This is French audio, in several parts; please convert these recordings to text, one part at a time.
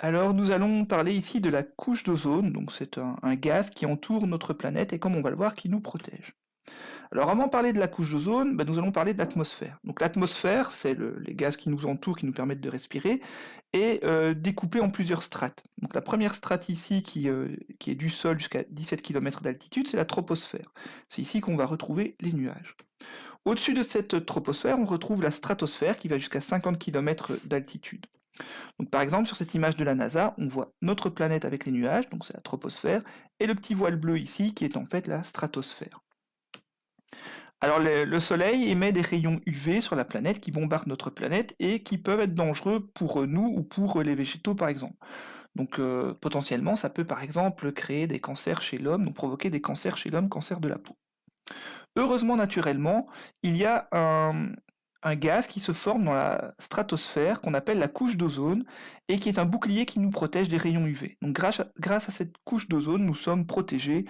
Alors nous allons parler ici de la couche d'ozone, donc c'est un gaz qui entoure notre planète et comme on va le voir qui nous protège. Alors avant de parler de la couche d'ozone, nous allons parler de l'atmosphère. Donc l'atmosphère, c'est les gaz qui nous entourent, qui nous permettent de respirer, et découpée en plusieurs strates. Donc la première strate ici qui est du sol jusqu'à 17 km d'altitude, c'est la troposphère. C'est ici qu'on va retrouver les nuages. Au-dessus de cette troposphère, on retrouve la stratosphère qui va jusqu'à 50 km d'altitude. Donc par exemple, sur cette image de la NASA, on voit notre planète avec les nuages, donc c'est la troposphère, et le petit voile bleu ici qui est en fait la stratosphère. Alors le Soleil émet des rayons UV sur la planète qui bombardent notre planète et qui peuvent être dangereux pour nous ou pour les végétaux par exemple. Donc potentiellement, ça peut par exemple créer des cancers chez l'homme, donc provoquer des cancers chez l'homme, cancer de la peau. Heureusement, naturellement, il y a un gaz qui se forme dans la stratosphère qu'on appelle la couche d'ozone et qui est un bouclier qui nous protège des rayons UV. Donc grâce à cette couche d'ozone, nous sommes protégés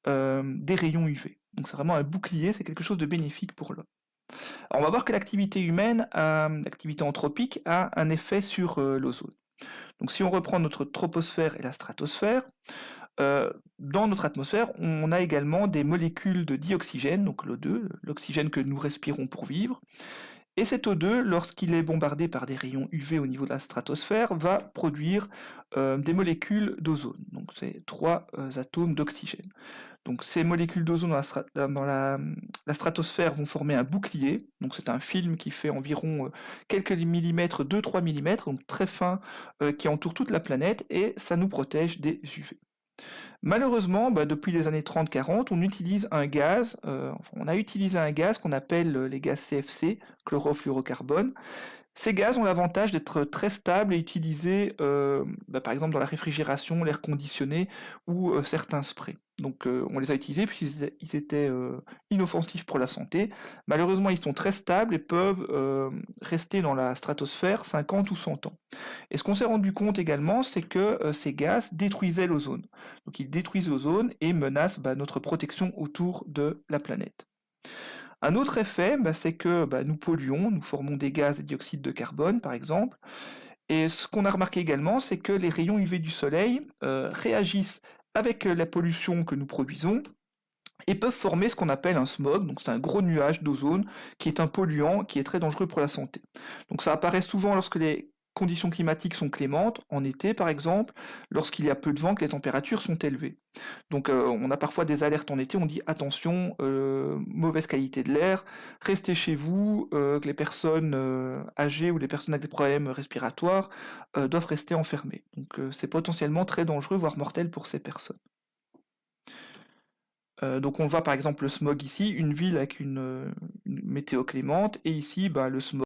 des rayons UV. Donc c'est vraiment un bouclier, c'est quelque chose de bénéfique pour l'homme. Alors on va voir que l'activité humaine, l'activité anthropique, a un effet sur l'ozone. Donc si on reprend notre troposphère et la stratosphère, dans notre atmosphère, on a également des molécules de dioxygène, donc l'O2, l'oxygène que nous respirons pour vivre. Et cet O2, lorsqu'il est bombardé par des rayons UV au niveau de la stratosphère, va produire des molécules d'ozone. Donc c'est trois atomes d'oxygène. Donc ces molécules d'ozone dans la stratosphère vont former un bouclier. Donc c'est un film qui fait environ quelques millimètres, 2-3 millimètres, donc très fin, qui entoure toute la planète et ça nous protège des UV. Malheureusement, depuis les années 30-40, on utilise un gaz, on a utilisé un gaz qu'on appelle les gaz CFC, chlorofluorocarbone. Ces gaz ont l'avantage d'être très stables et utilisés, par exemple dans la réfrigération, l'air conditionné ou certains sprays. Donc on les a utilisés puisqu'ils étaient inoffensifs pour la santé. Malheureusement, ils sont très stables et peuvent rester dans la stratosphère 50 ou 100 ans. Et ce qu'on s'est rendu compte également, c'est que ces gaz détruisaient l'ozone. Donc ils détruisent l'ozone et menacent notre protection autour de la planète. Un autre effet, c'est que nous polluons, nous formons des gaz et dioxyde de carbone par exemple, et ce qu'on a remarqué également, c'est que les rayons UV du soleil réagissent avec la pollution que nous produisons, et peuvent former ce qu'on appelle un smog, donc c'est un gros nuage d'ozone qui est un polluant qui est très dangereux pour la santé. Donc ça apparaît souvent lorsque les conditions climatiques sont clémentes, en été par exemple, lorsqu'il y a peu de vent, que les températures sont élevées. Donc on a parfois des alertes en été, on dit attention, mauvaise qualité de l'air, restez chez vous, que les personnes âgées ou les personnes avec des problèmes respiratoires doivent rester enfermées. Donc c'est potentiellement très dangereux, voire mortel pour ces personnes. Donc on voit par exemple le smog ici, une ville avec une météo clémente, et ici le smog